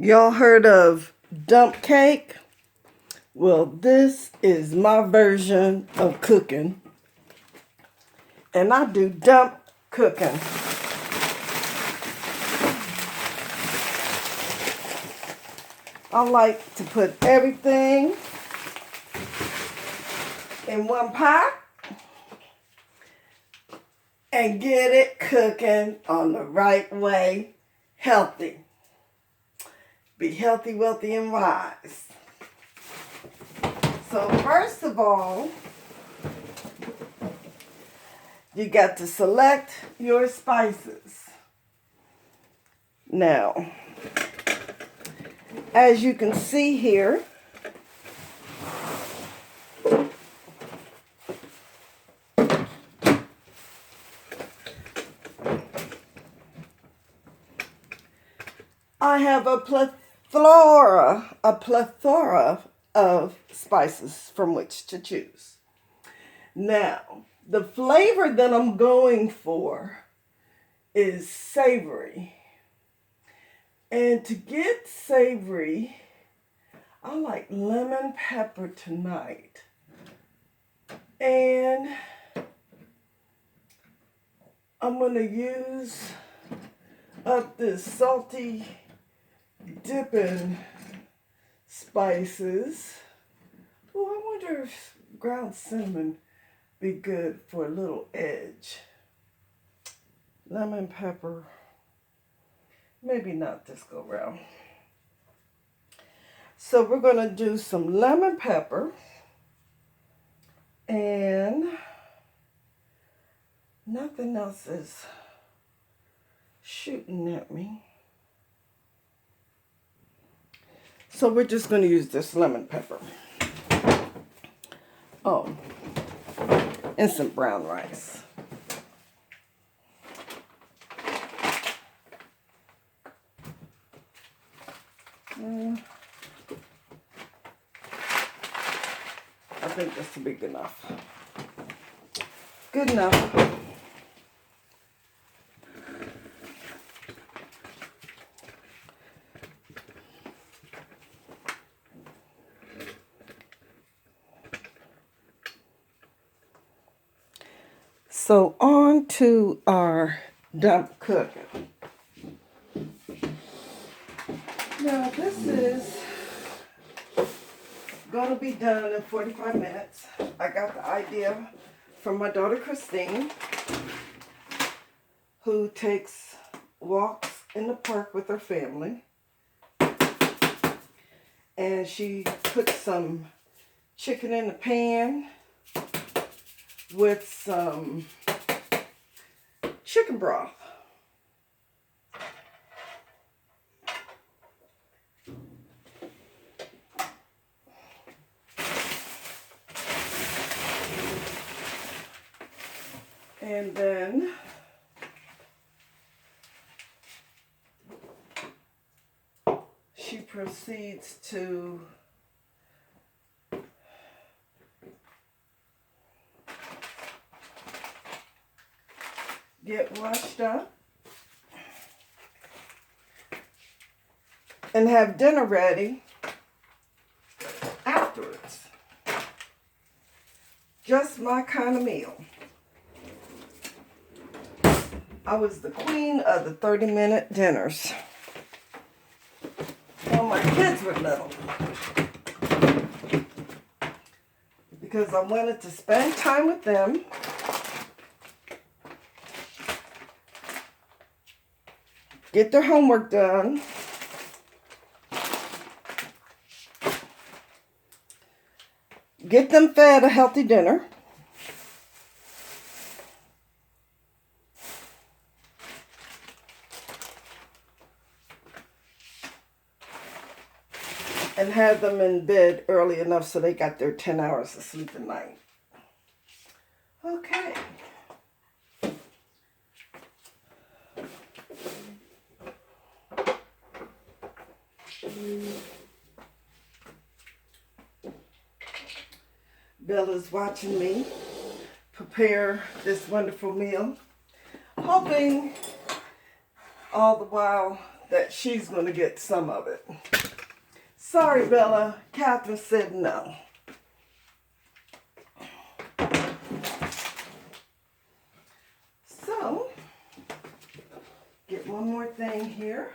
Y'all heard of dump cake? Well, this is my version of cooking. And I do dump cooking. I like to put everything in one pot and get it cooking on the right way, healthy. Be healthy, wealthy, and wise. So first of all, you got to select your spices. Now, as you can see here, I have a plethora of spices from which to choose. Now, the flavor that I'm going for is savory. And to get savory, I like lemon pepper tonight. And I'm going to use up this salty dipping spices. Oh, I wonder if ground cinnamon be good for a little edge. Lemon pepper. Maybe not this go round. So we're going to do some lemon pepper. And nothing else is shooting at me. So we're just going to use this lemon pepper. Oh, and some brown rice. I think this will be good enough. Good enough. So on to our dump cooking. Now this is going to be done in 45 minutes. I got the idea from my daughter Christine, who takes walks in the park with her family. And she puts some chicken in the pan with some chicken broth. And then she proceeds to get washed up and have dinner ready afterwards. Just my kind of meal. I was the queen of the 30-minute dinners when my kids were little, because I wanted to spend time with them, get their homework done, get them fed a healthy dinner, and have them in bed early enough so they got their 10 hours of sleep a night. Okay. Bella's watching me prepare this wonderful meal, hoping all the while that she's going to get some of it. Sorry, Bella. Catherine said no. So, get one more thing here.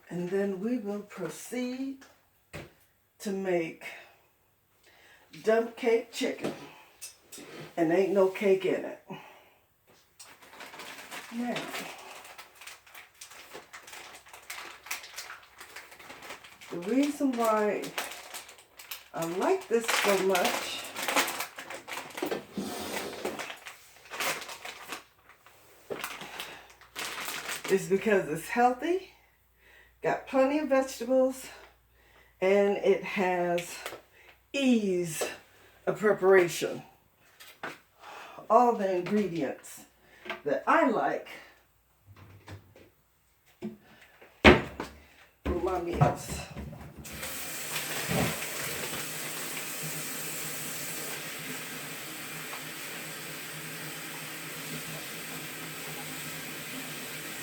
And then we will proceed to make dump cake chicken. And ain't no cake in it. Now, the reason why I like this so much is because it's healthy, got plenty of vegetables, and it has ease of preparation. All the ingredients that I like for my meals.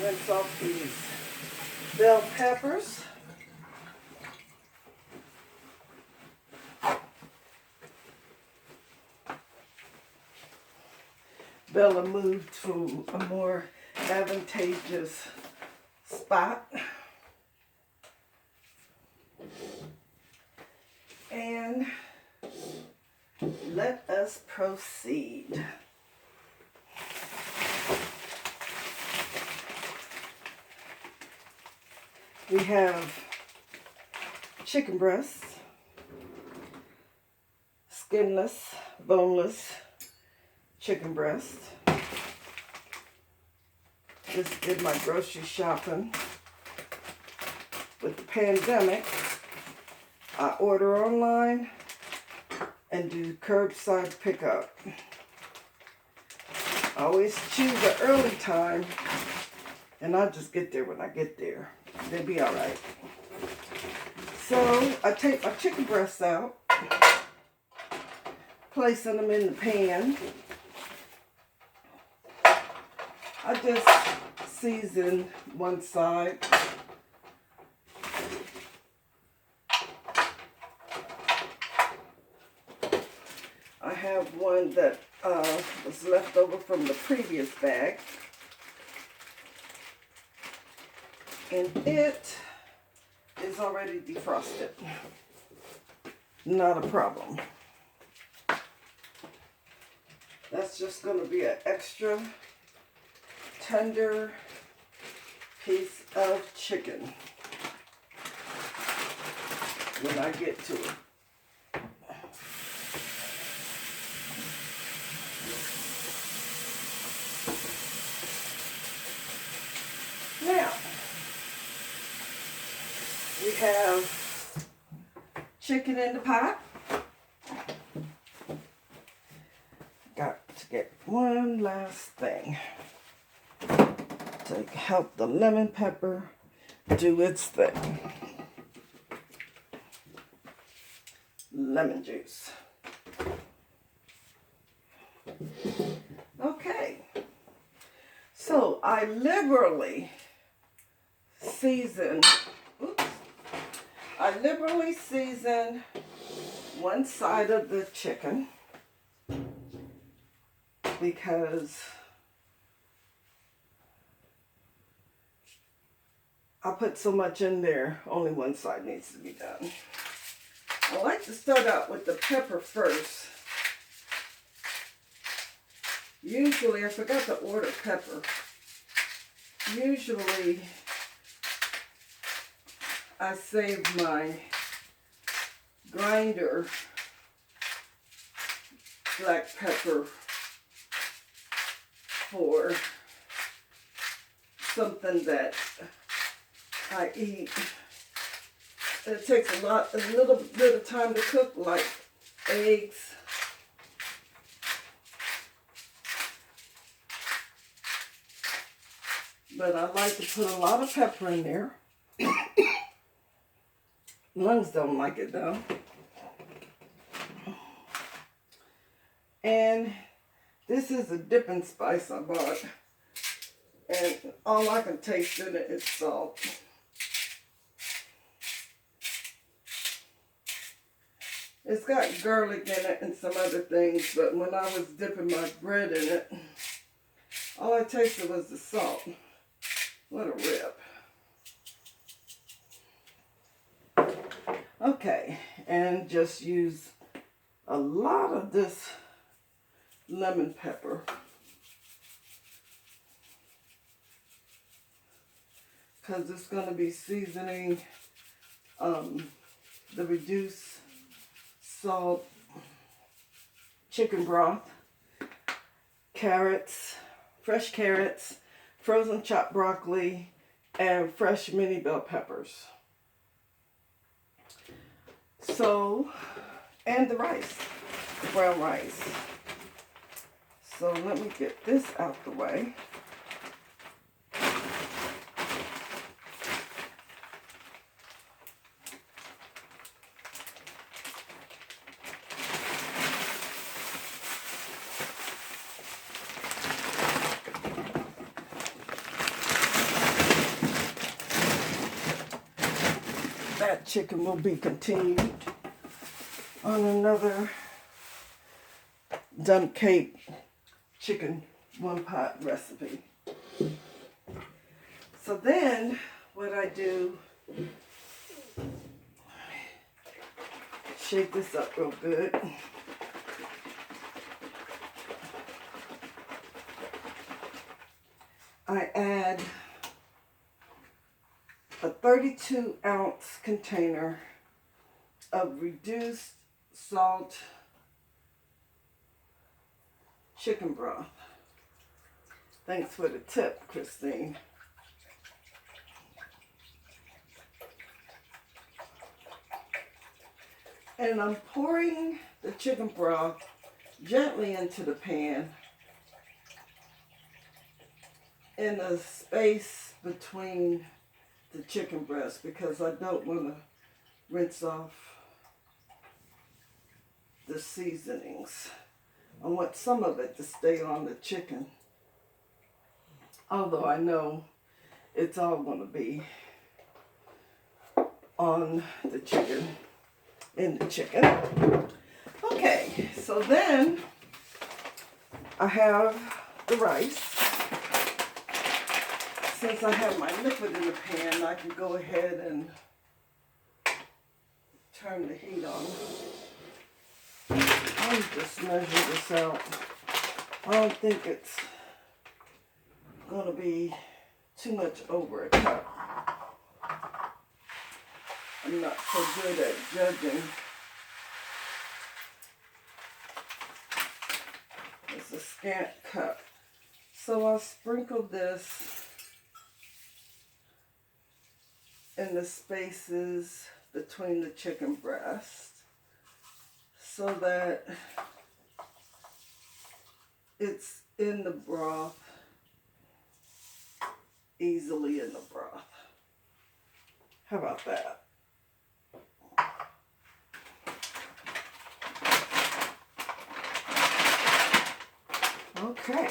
Rinse off these bell peppers. Bella moved to a more advantageous spot. And let us proceed. We have chicken breasts, skinless, boneless chicken breast. Just did my grocery shopping. With the pandemic, I order online and do curbside pickup. I always choose an early time, and I just get there when I get there. They'll be all right. So I take my chicken breasts out, placing them in the pan. I just season one side. I have one that was left over from the previous bag. And it is already defrosted. Not a problem. That's just going to be an extra tender piece of chicken when I get to it. Now, we have chicken in the pot. Got to get one last thing to help the lemon pepper do its thing. Lemon juice. Okay. So I liberally season one side of the chicken because I put so much in there, only one side needs to be done. I like to start out with the pepper first. Usually, I forgot to order pepper. Usually, I save my grinder black pepper for something that I eat. It takes a little bit of time to cook, like eggs. But I like to put a lot of pepper in there. Lungs don't like it though. And this is a dipping spice I bought. And all I can taste in it is salt. It's got garlic in it and some other things, but when I was dipping my bread in it, all I tasted was the salt. What a rip. Okay, and just use a lot of this lemon pepper. Because it's going to be seasoning the reduced salt chicken broth, carrots, fresh carrots, frozen chopped broccoli, and fresh mini bell peppers. So, and the rice, the brown rice. So let me get this out the way. That chicken will be continued on another dump cake chicken one pot recipe. So then what I do, shake this up real good. I add a 32-ounce container of reduced salt chicken broth. Thanks for the tip, Christine. And I'm pouring the chicken broth gently into the pan in the space between the chicken breast because I don't want to rinse off the seasonings. I want some of it to stay on the chicken. Although I know it's all going to be on the chicken, in the chicken. Okay, so then I have the rice. Since I have my liquid in the pan, I can go ahead and turn the heat on. Let me just measure this out. I don't think it's going to be too much over a cup. I'm not so good at judging. It's a scant cup. So I'll sprinkle this in the spaces between the chicken breast so that it's in the broth, easily in the broth. How about that? Okay.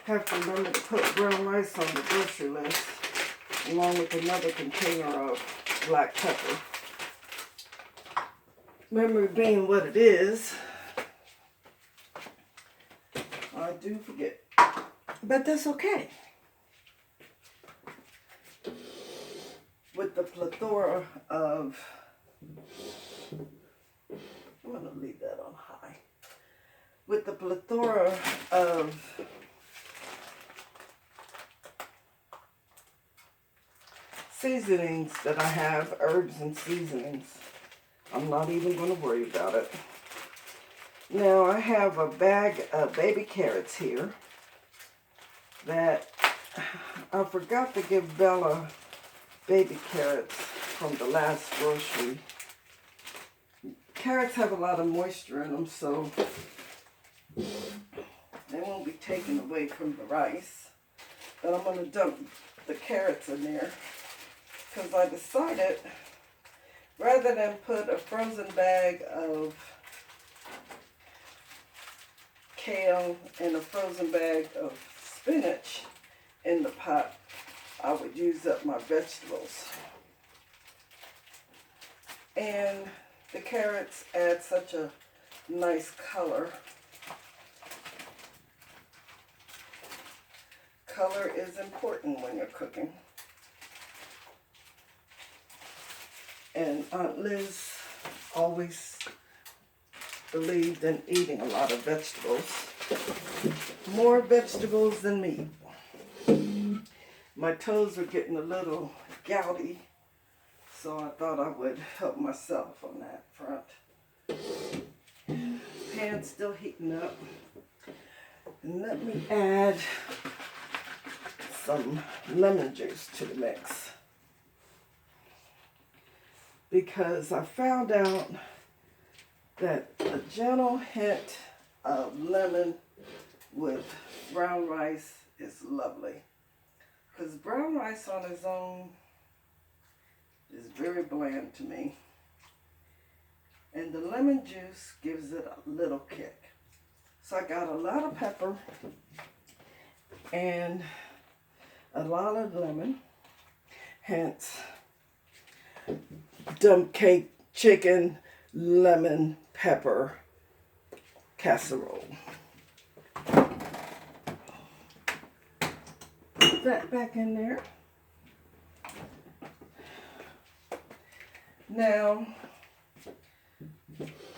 Have to remember to put brown rice on the grocery list along with another container of black pepper. Memory being what it is, I do forget. But that's okay. With the plethora of, I'm going to leave that on high. With the plethora of seasonings that I have, herbs and seasonings, I'm not even going to worry about it. Now I have a bag of baby carrots here that I forgot to give Bella baby carrots from the last grocery. Carrots have a lot of moisture in them, so they won't be taken away from the rice. But I'm going to dump the carrots in there because I decided rather than put a frozen bag of kale and a frozen bag of spinach in the pot, I would use up my vegetables. And the carrots add such a nice color. Color is important when you're cooking. And Aunt Liz always believed in eating a lot of vegetables. More vegetables than meat. My toes were getting a little gouty, so I thought I would help myself on that front. Pan's still heating up. And let me add some lemon juice to the mix. Because I found out that a gentle hint of lemon with brown rice is lovely. Because brown rice on its own is very bland to me. And the lemon juice gives it a little kick. So I got a lot of pepper and a lot of lemon. Hence, dump cake chicken lemon pepper casserole. Put that back in there. Now,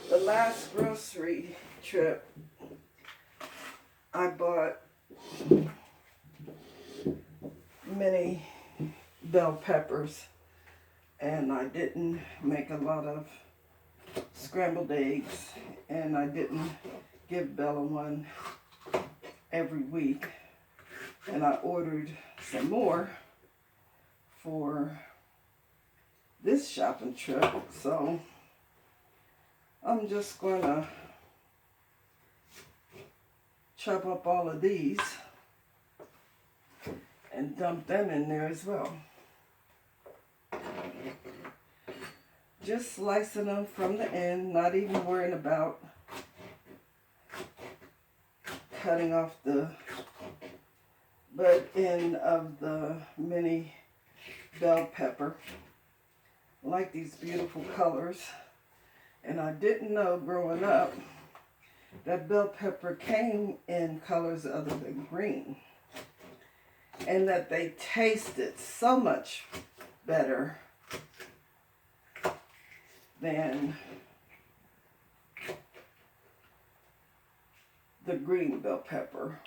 the last grocery trip, I bought many bell peppers, and I didn't make a lot of scrambled eggs, and I didn't give Bella one every week, and I ordered some more for this shopping trip. So I'm just gonna chop up all of these and dump them in there as well. Just slicing them from the end, not even worrying about cutting off the butt end of the mini bell pepper. I like these beautiful colors. And I didn't know growing up that bell pepper came in colors other than green. And that they tasted so much better than the green bell pepper.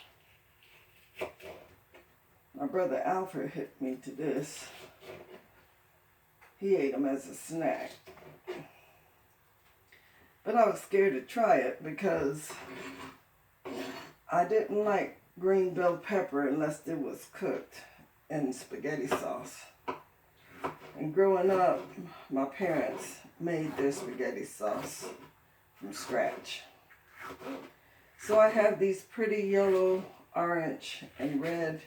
My brother Alfred hit me to this. He ate them as a snack. But I was scared to try it because I didn't like green bell pepper unless it was cooked in spaghetti sauce. And growing up, my parents made their spaghetti sauce from scratch. So I have these pretty yellow, orange, and red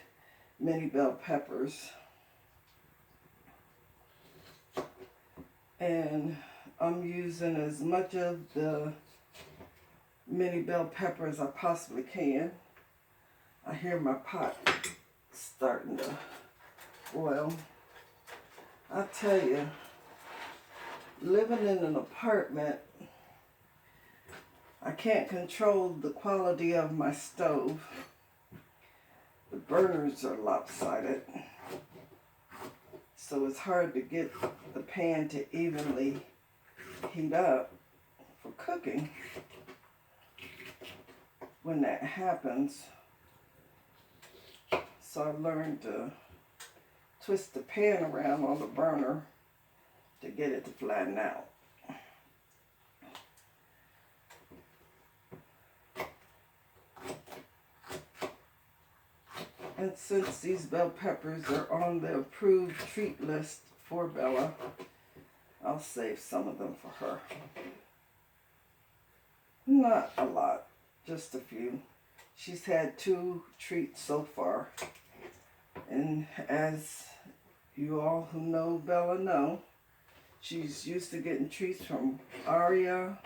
mini bell peppers. And I'm using as much of the mini bell pepper as I possibly can. I hear my pot starting to boil. I tell you, living in an apartment, I can't control the quality of my stove. The burners are lopsided, so it's hard to get the pan to evenly heat up for cooking. When that happens, so I learned to twist the pan around on the burner to get it to flatten out. And since these bell peppers are on the approved treat list for Bella, I'll save some of them for her. Not a lot, just a few. She's had 2 treats so far. And as you all who know Bella know, she's used to getting treats from Aria,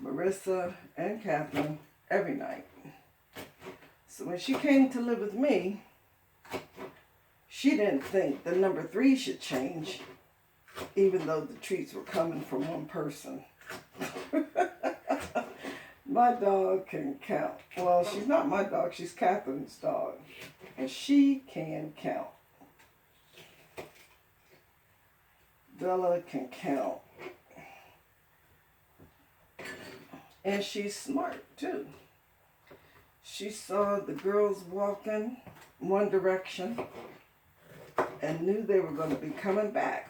Marissa, and Catherine. every night. So when she came to live with me, she didn't think the number 3 should change, even though the treats were coming from one person. My dog can count. Well, she's not my dog, she's Catherine's dog. And she can count. Bella can count. And she's smart too. She saw the girls walking one direction and knew they were going to be coming back.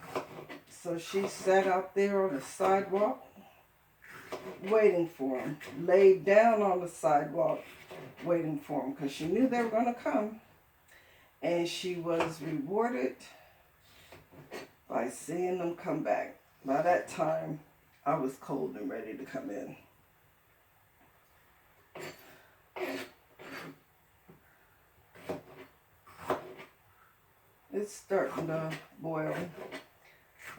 So she sat out there on the sidewalk waiting for them. Laid down on the sidewalk waiting for them because she knew they were going to come. And she was rewarded by seeing them come back. By that time, I was cold and ready to come in. It's starting to boil.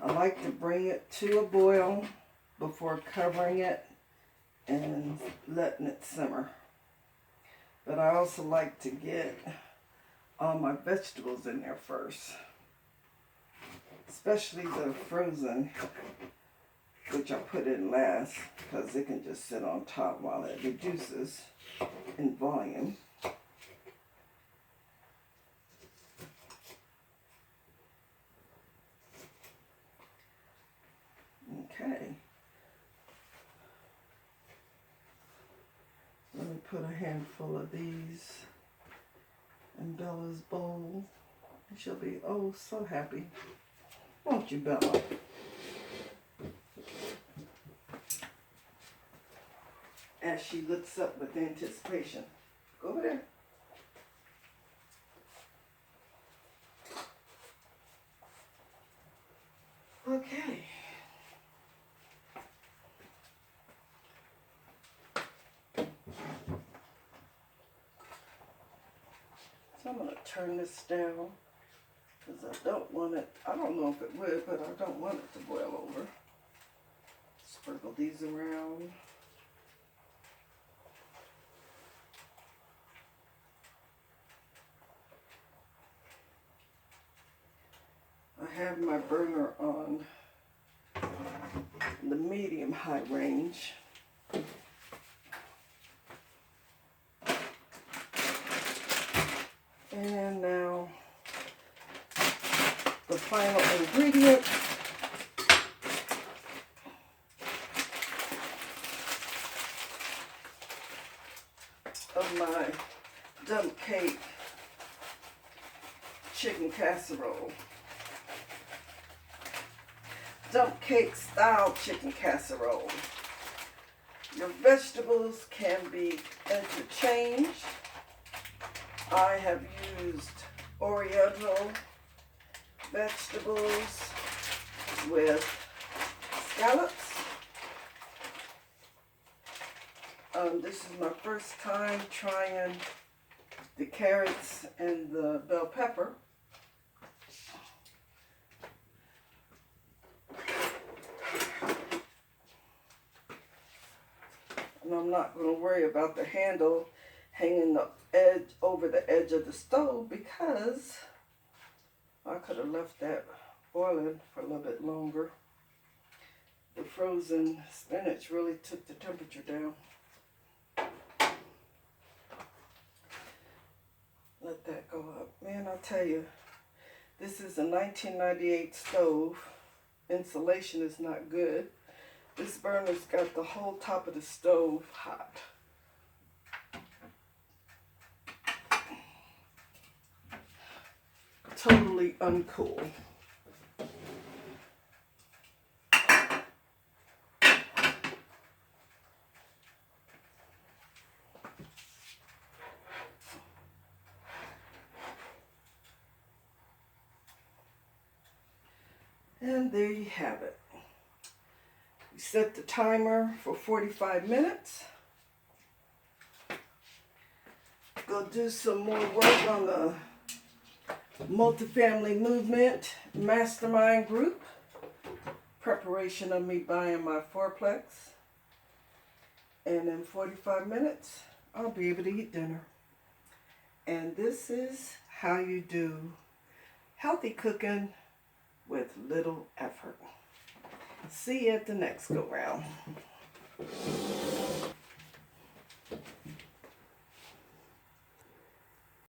I like to bring it to a boil before covering it and letting it simmer. But I also like to get all my vegetables in there first. Especially the frozen, which I put in last because it can just sit on top while it reduces in volume. Okay. Let me put a handful of these in Bella's bowl. She'll be oh so happy. Won't you, Bella? As she looks up with anticipation. Go over there. Okay. So I'm going to turn this down because I don't want it, I don't know if it would, but I don't want it to boil over. Sprinkle these around. I have my burner on the medium-high range. And now the final ingredient of my dump cake chicken casserole. Dump cake style chicken casserole. Your vegetables can be interchanged. I have used Oriental vegetables with scallops. This is my first time trying the carrots and the bell pepper. And I'm not going to worry about the handle hanging the edge over the edge of the stove because I could have left that boiling for a little bit longer. The frozen spinach really took the temperature down. Let that go up. Man, I'll tell you, this is a 1998 stove. Insulation is not good. This burner's got the whole top of the stove hot. Totally uncool. And there you have it. We set the timer for 45 minutes. Go do some more work on the multifamily movement mastermind group. Preparation of me buying my fourplex. And in 45 minutes, I'll be able to eat dinner. And this is how you do healthy cooking with little effort. See you at the next go round.